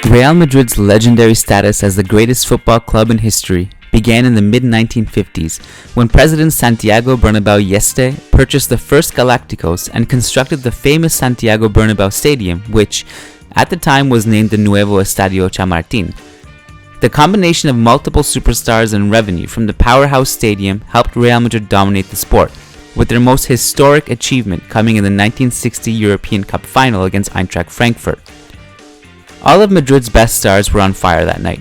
Real Madrid's legendary status as the greatest football club in history began in the mid-1950s when President Santiago Bernabéu Yeste purchased the first Galacticos and constructed the famous Santiago Bernabéu Stadium, which, at the time, was named the Nuevo Estadio Chamartín. The combination of multiple superstars and revenue from the powerhouse stadium helped Real Madrid dominate the sport, with their most historic achievement coming in the 1960 European Cup final against Eintracht Frankfurt. All of Madrid's best stars were on fire that night.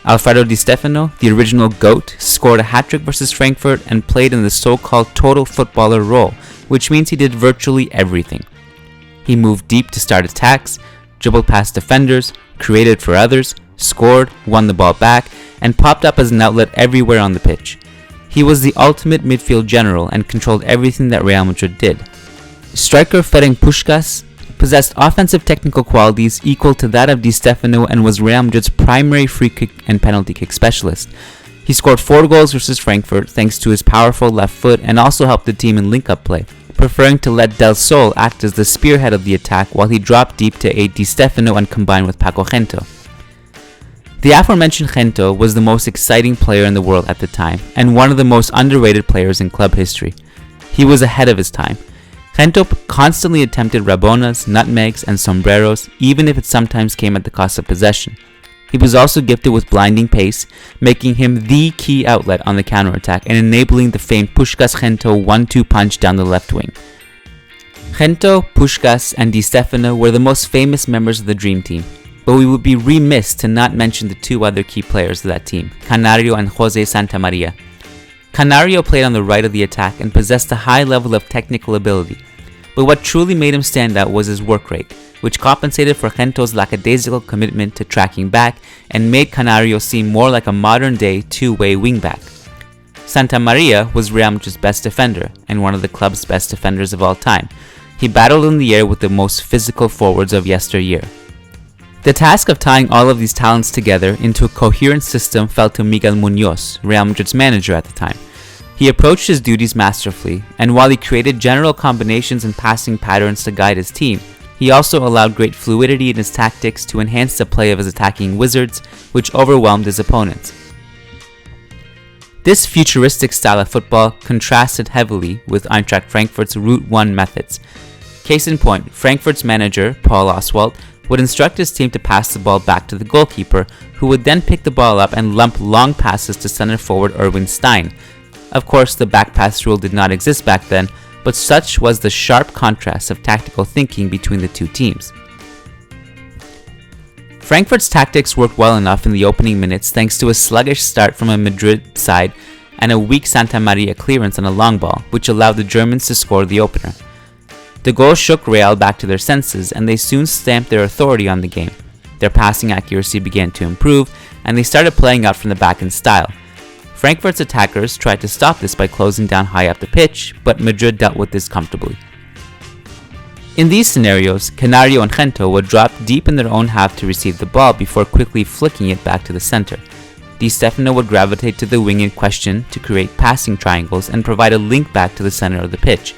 Alfredo Di Stefano, the original GOAT, scored a hat-trick versus Frankfurt and played in the so-called total footballer role, which means he did virtually everything. He moved deep to start attacks, dribbled past defenders, created for others, scored, won the ball back, and popped up as an outlet everywhere on the pitch. He was the ultimate midfield general and controlled everything that Real Madrid did. Striker Ferenc Puskás possessed offensive technical qualities equal to that of Di Stefano and was Real Madrid's primary free kick and penalty kick specialist. He scored 4 goals versus Frankfurt thanks to his powerful left foot and also helped the team in link-up play, preferring to let Del Sol act as the spearhead of the attack while he dropped deep to aid Di Stefano and combine with Paco Gento. The aforementioned Gento was the most exciting player in the world at the time and one of the most underrated players in club history. He was ahead of his time. Gento constantly attempted rabonas, nutmegs, and sombreros, even if it sometimes came at the cost of possession. He was also gifted with blinding pace, making him the key outlet on the counterattack and enabling the famed Puskás-Gento 1-2 punch down the left wing. Gento, Puskás, and Di Stefano were the most famous members of the Dream Team, but we would be remiss to not mention the 2 other key players of that team, Canario and José Santamaría. Canario played on the right of the attack and possessed a high level of technical ability, but what truly made him stand out was his work rate, which compensated for Gento's lackadaisical commitment to tracking back and made Canario seem more like a modern-day two-way wingback. Santamaría was Real Madrid's best defender and one of the club's best defenders of all time. He battled in the air with the most physical forwards of yesteryear. The task of tying all of these talents together into a coherent system fell to Miguel Muñoz, Real Madrid's manager at the time. He approached his duties masterfully, and while he created general combinations and passing patterns to guide his team, he also allowed great fluidity in his tactics to enhance the play of his attacking wizards, which overwhelmed his opponents. This futuristic style of football contrasted heavily with Eintracht Frankfurt's Route 1 methods. Case in point, Frankfurt's manager, Paul Oswalt, would instruct his team to pass the ball back to the goalkeeper, who would then pick the ball up and lump long passes to center forward Erwin Stein. Of course, the back pass rule did not exist back then, but such was the sharp contrast of tactical thinking between the 2 teams. Frankfurt's tactics worked well enough in the opening minutes thanks to a sluggish start from a Madrid side and a weak Santamaría clearance on a long ball, which allowed the Germans to score the opener. The goal shook Real back to their senses, and they soon stamped their authority on the game. Their passing accuracy began to improve, and they started playing out from the back in style. Frankfurt's attackers tried to stop this by closing down high up the pitch, but Madrid dealt with this comfortably. In these scenarios, Canario and Gento would drop deep in their own half to receive the ball before quickly flicking it back to the center. Di Stefano would gravitate to the wing in question to create passing triangles and provide a link back to the center of the pitch.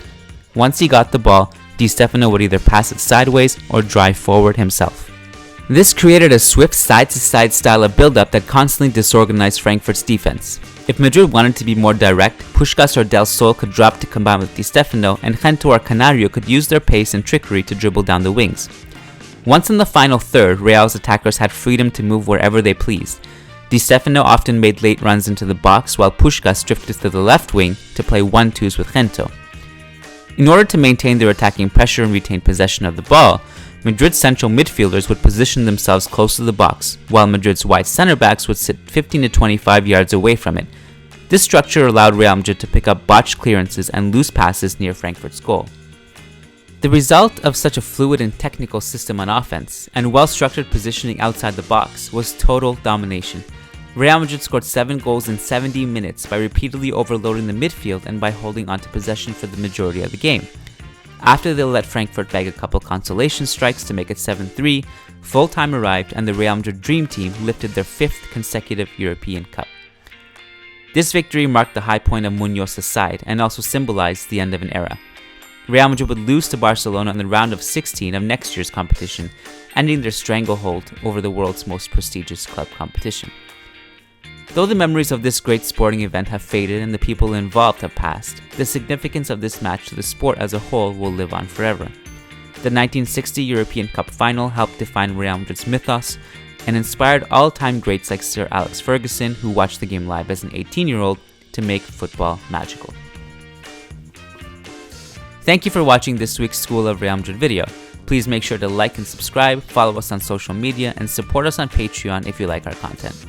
Once he got the ball, Di Stefano would either pass it sideways or drive forward himself. This created a swift side-to-side style of build-up that constantly disorganized Frankfurt's defense. If Madrid wanted to be more direct, Puskás or Del Sol could drop to combine with Di Stefano, and Gento or Canario could use their pace and trickery to dribble down the wings. Once in the final third, Real's attackers had freedom to move wherever they pleased. Di Stefano often made late runs into the box, while Puskás drifted to the left wing to play 1-2s with Gento. In order to maintain their attacking pressure and retain possession of the ball, Madrid's central midfielders would position themselves close to the box, while Madrid's wide center-backs would sit 15 to 25 yards away from it. This structure allowed Real Madrid to pick up botched clearances and loose passes near Frankfurt's goal. The result of such a fluid and technical system on offense, and well-structured positioning outside the box, was total domination. Real Madrid scored 7 goals in 70 minutes by repeatedly overloading the midfield and by holding onto possession for the majority of the game. After they let Frankfurt bag a couple consolation strikes to make it 7-3, full time arrived and the Real Madrid Dream Team lifted their 5th consecutive European Cup. This victory marked the high point of Muñoz's side and also symbolized the end of an era. Real Madrid would lose to Barcelona in the round of 16 of next year's competition, ending their stranglehold over the world's most prestigious club competition. Though the memories of this great sporting event have faded and the people involved have passed, the significance of this match to the sport as a whole will live on forever. The 1960 European Cup final helped define Real Madrid's mythos and inspired all-time greats like Sir Alex Ferguson, who watched the game live as an 18-year-old, to make football magical. Thank you for watching this week's School of Real Madrid video. Please make sure to like and subscribe, follow us on social media, and support us on Patreon if you like our content.